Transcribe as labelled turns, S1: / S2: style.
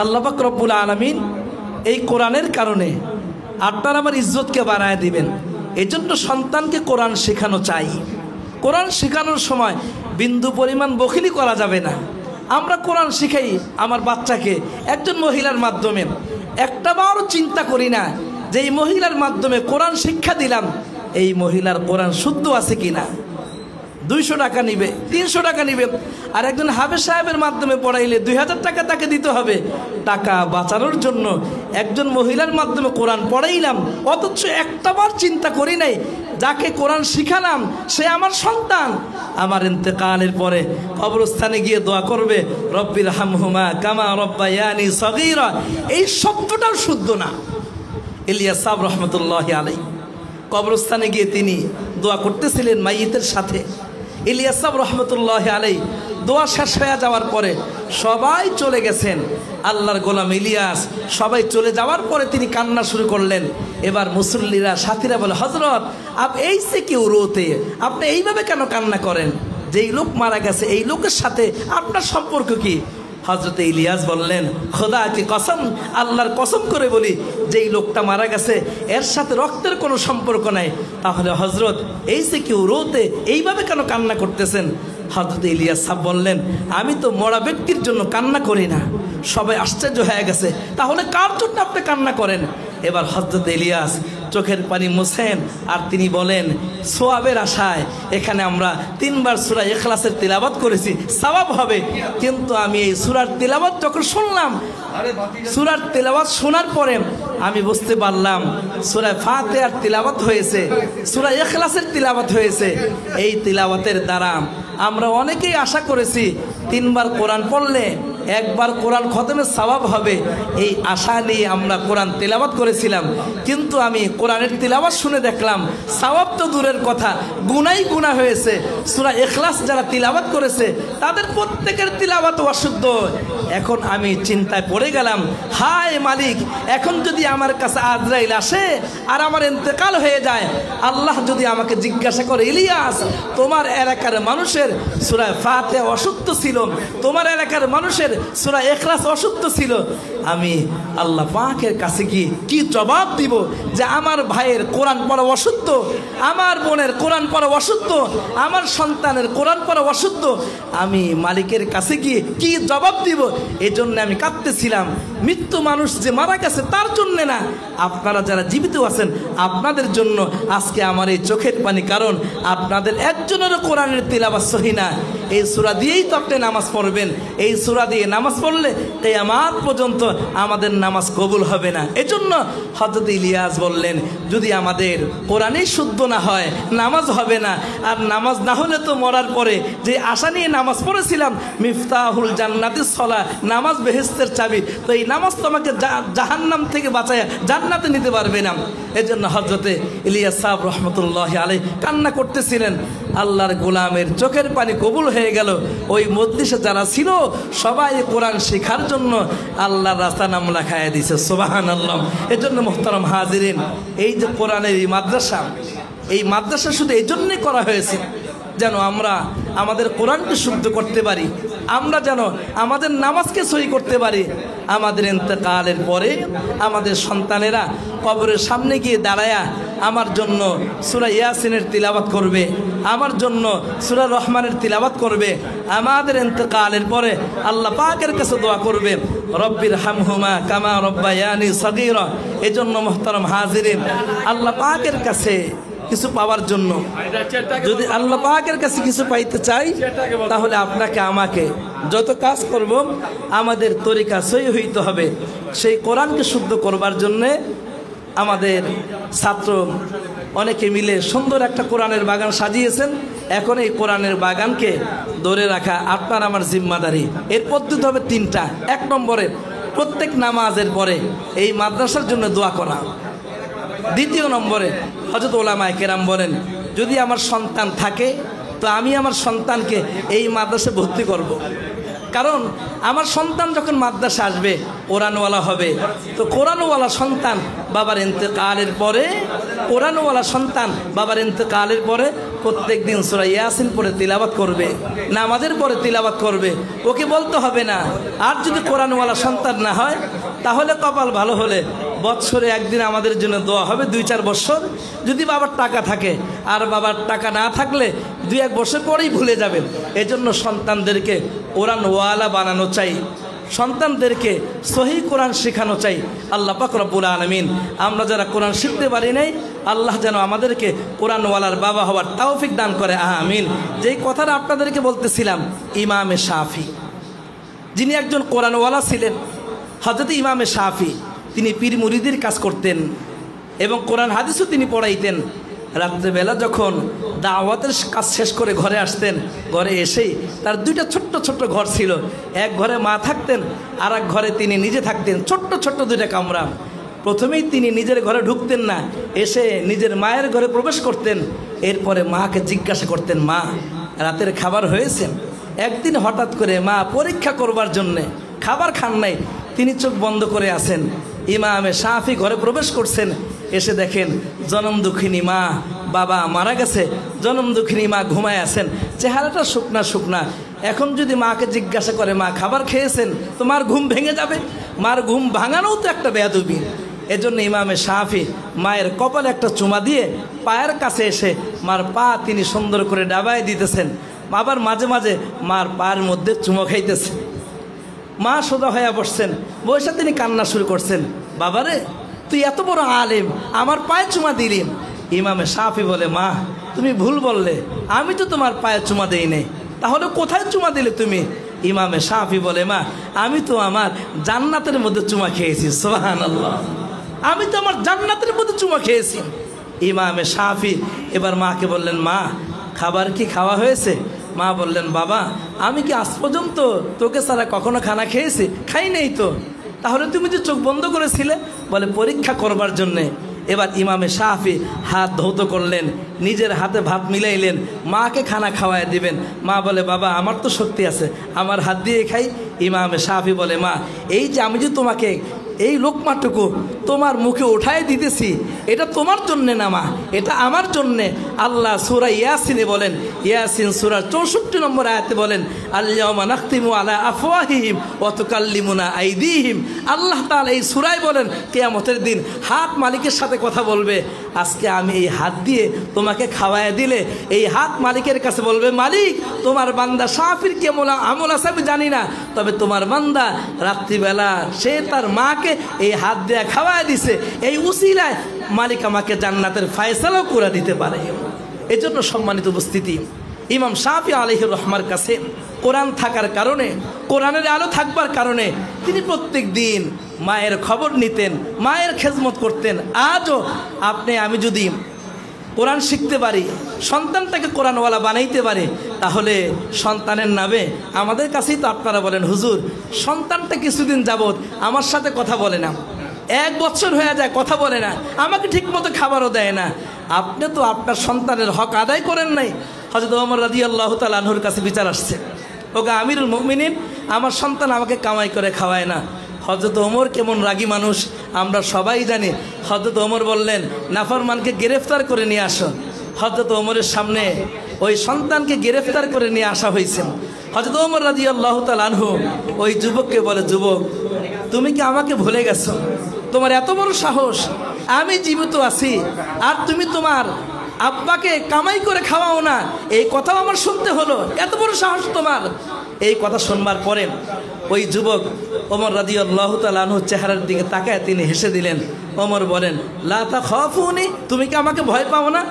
S1: আল্লাহ পাক রব্বুল আলামিন এই কোরআনের কারণে আপনার আমার ইজ্জতকে বাড়ায় দিবেন। এই জন্য সন্তানকে কোরআন শেখানো চাই। কোরআন শেখানোর সময় বিন্দু পরিমাণ বখিলি করা যাবে না। আমরা কোরআন শিখাই আমার বাচ্চাকে একজন মহিলার মাধ্যমে, একটাবারও চিন্তা করি না যে এই মহিলার মাধ্যমে কোরআন শিক্ষা দিলাম, এই মহিলার কোরআন শুদ্ধ আছে কিনা। 200 টাকা নিবে, 300 টাকা নিবে, আর একজন হাফেজ সাহেবের মাধ্যমে পড়াইলে 2000 টাকা তাকে দিতে হবে। টাকা বাঁচানোর জন্য একজন মহিলার মাধ্যমে কোরআন পড়াইলাম, অথচ একটাবার চিন্তা করি নাই যাকে কোরআন শিখালাম সে আমার সন্তান। আমার ইন্তেকালের পরে কবরস্থানে গিয়ে দোয়া করবে, রব্বির হামহুমা কামা রব্বায়ানি সগীরা। এই শব্দটাও শুদ্ধ না। ইলিয়াস সাহেব রহমতুল্লাহি আলাইহি কবরস্থানে গিয়ে তিনি দোয়া করতেছিলেন মাইয়িতের সাথে। ইলিয়াস সাহেব রহমতুল্লাহি আলাইহি দোয়া শেষ হয়ে যাওয়ার পরে সবাই চলে গেছেন, আল্লাহর গোলাম ইলিয়াস সবাই চলে যাওয়ার পরে তিনি কান্না শুরু করলেন। এবার মুসল্লিরা সাথীরা বলে, হযরত আপ এইসে কেউ রোতে, আপনি এইভাবে কেন কান্না করেন? যেই লোক মারা গেছে এই লোকের সাথে আপনার সম্পর্ক কি? হযরত ইলিয়াস বললেন, খোদা কি কসম, আল্লাহর কসম করে বলি, যেই লোকটা মারা গেছে এর সাথে রক্তের কোনো সম্পর্ক নাই। তাহলে হযরত এইসে কেউ রোতে, এইভাবে কেন কান্না করতেছেন? হযরত ইলিয়াস সাহেব বললেন, আমি তো মরা ব্যক্তির জন্য কান্না করি না। সবাই আশ্চর্য হয়ে গেছে, তাহলে কার জন্য আপনি কান্না করেন? এবার হযরত ইলিয়াস চোখের পানি মুছেন আর তিনি বলেন, সওয়াবের আশায় এখানে আমরা 3 বার সূরা ইখলাসের তিলাওয়াত করেছি, সওয়াব হবে। কিন্তু আমি এই সূরার তিলাওয়াত যখন শুনলাম, সূরার তিলাওয়াত শোনার পরে আমি বুঝতে পারলাম সূরা ফাতিহার তিলাওয়াত হয়েছে, সূরা ইখলাসের তিলাওয়াত হয়েছে। এই তিলাওয়াতের দ্বারা আমরা অনেকেই আশা করেছি 3 বার কোরআন পড়লে 1 বার কোরআন খতমের সওয়াব হবে। এই আশা নিয়ে আমরা কোরআন তিলাওয়াত করেছিলাম, কিন্তু আমি কোরআনের তিলাওয়াত শুনে দেখলাম সওয়াব তো দূরের কথা, গুনাহই গুনাহ হয়েছে। সূরা ইখলাস যারা তিলাওয়াত করেছে তাদের প্রত্যেকের তিলাওয়াত অশুদ্ধ। এখন আমি চিন্তায় পড়ে গেলাম, হায় মালিক, এখন যদি আমার কাছে আজরাইল আসে আর আমার ইন্তেকাল হয়ে যায়, আল্লাহ যদি আমাকে জিজ্ঞাসা করে, ইলিয়াস তোমার এলাকার মানুষের সূরা ফাতিহা অশুদ্ধ ছিল, তোমার এলাকার মানুষের সূরা ইখলাস অশুদ্ধ ছিল, আমি আল্লাহ পাকের কাছে কি জবাব দিব যে আমার ভাইয়ের কোরআন পড়া অশুদ্ধ, আমার বোনের কোরআন পড়া অশুদ্ধ, আমার সন্তানের কোরআন পড়া অশুদ্ধ? আমি মালিকের কাছে গিয়ে কি জবাব দিব? এই জন্য আমি কাঁদতেছিলাম। মৃত্যু মানুষ যে মারা গেছে তার জন্য না, আপনারা যারা জীবিত আছেন আপনাদের জন্য আজকে আমার এই চোখের পানি, কারণ আপনাদের একজনেরও কোরআনের তিলাওয়াত সহি না। এই সূরা দিয়েই তো আপনি নামাজ পড়বেন, এই সূরা দিয়ে নামাজ পড়লে কিয়ামত পর্যন্ত আমাদের নামাজ কবুল হবে না। এজন্য হযরত ইলিয়াস বললেন, যদি আমাদের কোরআনই শুদ্ধ না হয় নামাজ হবে না। আর নামাজ না হলে তো মরার পরে যে আশা নিয়ে নামাজ পড়েছিলাম, মিফতাহুল জান্নাতিস সালাহ, নামাজ বেহেশতের চাবি, তো এই নামাজ তো আমাকে জাহান্নাম থেকে বাঁচায় জান্নাতে নিতে পারবে না। এজন্য হযরতে ইলিয়াস সাহেব রহমতুল্লাহি আলাইহি কান্না করতেছিলেন। আল্লাহর গোলামের চোখের পানি কবুল হয়ে গেল। ওই মজলিসে যারা ছিল সবাই কোরআন শেখার জন্য আল্লাহর রাস্তা নাম লেখায় দিয়েছে, সুবহানাল্লাহ। এজন্য মুহতারাম হাজিরিন, এই যে কোরআনের এই মাদ্রাসা শুধু এই জন্যই করা হয়েছে যেন আমরা আমাদের কোরআনকে শুদ্ধ করতে পারি, আমরা যেন আমাদের নামাজকে সহি করতে পারি। আমাদের ইন্তেকালের পরে আমাদের সন্তানেরা কবরের সামনে গিয়ে দাঁড়ায়া আমার জন্য সূরা ইয়াসিনের তিলাওয়াত করবে, আমার জন্য সূরা রহমানের তিলাওয়াত করবে। আমাদের ইন্তেকালের পরে আল্লাহ পাকের কাছে দোয়া করবে, রব্বির হামহুমা কামা রব্বায়ানি সগীরা। এজন্য মুহতারাম হাজিরিন, আল্লাহ পাকের কাছে কিছু পাওয়ার জন্য, যদি আল্লাহ পাকের কাছে কিছু পাইতে চাই, তাহলে আপনাকে আমাকে যত কাজ করব আমাদের তরিকা সহি হইতে হবে। সেই কোরআনকে শুদ্ধ করবার জন্যে আমাদের ছাত্র অনেকে মিলে সুন্দর একটা কোরআনের বাগান সাজিয়েছেন। এখন এই কোরআনের বাগানকে ধরে রাখা আপনার আমার জিম্মাদারি। এর পদ্ধতি হবে 3টা। 1 নম্বরে প্রত্যেক নামাজের পরে এই মাদ্রাসার জন্য দোয়া করা। 2 নম্বরে হযরত উলামায়ে কেরাম বলেন, যদি আমার সন্তান থাকে তো আমি আমার সন্তানকে এই মাদ্রাসায় ভর্তি করব। কারণ আমার সন্তান যখন মাদ্রাসা আসবে কোরআনওয়ালা হবে, তো কোরআনওয়ালা সন্তান বাবার ইন্তেকালের পরে কোরআনওয়ালা সন্তান বাবার ইন্তেকালের পরে প্রত্যেক দিন সূরা ইয়াসিন পড়ে তিলাওয়াত করবে, নামাজের পরে তিলাওয়াত করবে, ওকে বলতে হবে না। আর যদি কোরআনওয়ালা সন্তান না হয় তাহলে কপাল ভালো হলে বৎসরে একদিন আমাদের জন্য দোয়া হবে 2-4 বছর, যদি বাবার টাকা থাকে। আর বাবার টাকা না থাকলে 2-1 বছর পরেই ভুলে যাবেন। এজন্য সন্তানদেরকে কোরআনওয়ালা বানানো চাই, সন্তানদেরকে সহি কোরআন শেখানো চাই। আল্লাহ পাক রব্বুল আলামিন আমরা যারা কোরআন শিখতে পারি নাই, আল্লাহ যেন আমাদেরকে কোরআনওয়ালার বাবা হওয়ার তৌফিক দান করে, আমিন। যেই কথাটা আপনাদেরকে বলতেছিলাম, ইমামে শাফি যিনি একজন কোরআনওয়ালা ছিলেন, হযরত ইমামে শাফি, তিনি পীর মুরিদের কাজ করতেন এবং কোরআন হাদিসও তিনি পড়াইতেন। রাত্রেবেলা যখন দাওয়াতের কাজ শেষ করে ঘরে আসতেন, ঘরে এসেই তার 2টা ছোট্ট ছোট্ট ঘর ছিল। এক ঘরে মা থাকতেন, আর এক ঘরে তিনি নিজে থাকতেন, ছোট্ট ছোট্ট 2টা কামরা। প্রথমেই তিনি নিজের ঘরে ঢুকতেন না, এসে নিজের মায়ের ঘরে প্রবেশ করতেন। এরপরে মাকে জিজ্ঞাসা করতেন, মা রাতের খাবার হয়েছে? একদিন হঠাৎ করে মা পরীক্ষা করবার জন্যে খাবার খান নাই, তিনি চোখ বন্ধ করে আছেন। ইমামে শাফি ঘরে প্রবেশ করছেন, এসে দেখেন জনম দুঃখিনী মা, বাবা মারা গেছে, জনম দুঃখিনী মা ঘুমায় আছেন, চেহারাটা শুকনা শুকনা। এখন যদি মাকে জিজ্ঞাসা করে, মা খাবার খেয়েছেন? তো মার ঘুম ভেঙে যাবে। মার ঘুম ভাঙানোও তো একটা বেয়াদবি। এজন্য ইমামে শাফি মায়ের কপালে একটা চুমা দিয়ে পায়ের কাছে এসে মার পা তিনি সুন্দর করে ডাবায় দিতেছেন। আবার মাঝে মাঝে মার পায়ের মধ্যে চুমো খাইতেছেন। মা সোজা হয়ে বসছেন, বসে তিনি কান্না শুরু করছেন, বাবারে তুই এত বড় আলেম, আমার পায়ে চুমা দিলি। ইমামে শাফি বলে, মা তুমি ভুল বললে, আমি তো তোমার পায়ে চুমা দেই নাই, তাহলে কোথায় চুমা দিলে তুমি? ইমামে শাফি বলে, মা আমি তো আমার জান্নাতের মধ্যে চুমা খেয়েছি। সুবহানাল্লাহ, আমি তো আমার জান্নাতের মধ্যে চুমা খেয়েছি। ইমামে শাফি এবার মাকে বললেন, মা খাবার কি খাওয়া হয়েছে? মা বললেন, বাবা আমি কি আজ পর্যন্ত তোকে ছাড়া কখনো খানা খেয়েছি? খাই নেই তো। তাহলে তুমি যে চোখ বন্ধ করেছিলে? বলে পরীক্ষা করবার জন্যে। এবার ইমামে শাফি হাত ধৌত করলেন, নিজের হাতে ভাত মিলাইলেন, মাকে খানা খাওয়ায় দিবেন। মা বলে, বাবা আমার তো শক্তি আছে, আমার হাত দিয়ে খাই। ইমামে শাফি বলে, মা এই যে আমি যে তোমাকে এই লোকমাটুকু তোমার মুখে উঠায় দিতেছি, এটা তোমার জন্যে না মা, এটা আমার জন্যে। আল্লাহ সূরা ইয়াসিনে বলেন, ইয়াসিন সূরার 64 নম্বর আয়াতে বলেন, আল-ইয়াওমা নাখতিমু আলা আফওয়াহিহিম ওয়া তুকাল্লিমুনা আইদিহিম। আল্লাহ তাআলা এই সূরায় বলেন, কিয়ামতের দিন হাত মালিকের সাথে কথা বলবে। আজকে আমি এই হাত দিয়ে তোমাকে খাওয়ায় দিলে এই হাত মালিকের কাছে বলবে, মালিক তোমার বান্দা শাফির কেমন আমল আছে আমি জানি না, তবে তোমার বান্দা রাত্রিবেলা সে তার মাকে এই হাত দিয়ে খাওয়ায় দিছে, এই উসিলায় মালিক আমাকে জান্নাতের ফয়সালাও করে দিতে পারে। এজন্য সম্মানিত উপস্থিতি, ইমাম শাফি আলাইহির রহমার কাছে কোরআন থাকার কারণে, কোরআনের আলো থাকবার কারণে তিনি প্রত্যেক দিন মায়ের খবর নিতেন, মায়ের খেদমত করতেন। আজও আপনি আমি যদি কোরআন শিখতে পারি, সন্তানটাকে কোরআনওয়ালা বানাইতে পারে, তাহলে সন্তানের নামে আমাদের কাছেই তো আপনারা বলেন, হুজুর সন্তানটা কিছুদিন যাবত আমার সাথে কথা বলে না, 1 বছর হয়ে যায় কথা বলে না, আমাকে ঠিকমতো খাবারও দেয় না। আপনি তো আপনার সন্তানের হক আদায় করেন নাই। হযরত ওমর রাদিয়াল্লাহু তাআলা আনহুর কাছে বিচার আসছে, ওগো আমিরুল মুমিনিন, আমার সন্তান আমাকে কামাই করে খাওয়ায় না। হযরত ওমর কেমন রাগী মানুষ আমরা সবাই জানি। হযরত ওমর বললেন, নাফরমানকে গ্রেফতার করে নিয়ে আসো। হযরত ওমরের সামনে ওই সন্তানকে গ্রেফতার করে নিয়ে আসা হয়েছে। হযরত ওমর রাদিয়াল্লাহু তাআলা আনহু ওই যুবককে বলে, যুবক তুমি কি আমাকে ভুলে গেছো? তোমার এত বড় সাহস, আমি জীবিত আছি আর তুমি তোমার আব্বাকে কামাই করে খাওয়াও না, এই কথাও আমার শুনতে হলো, এত বড় সাহস তোমার। এই কথা শুনবার পরে ওই যুবক ওমর রাদিয়াল্লাহু তাআলা আনহু চেহারার দিকে তাকায় তিনি হেসে দিলেন। ওমর বলেন, লা তাখাফুনি, তুমি কি আমাকে ভয় পাও না?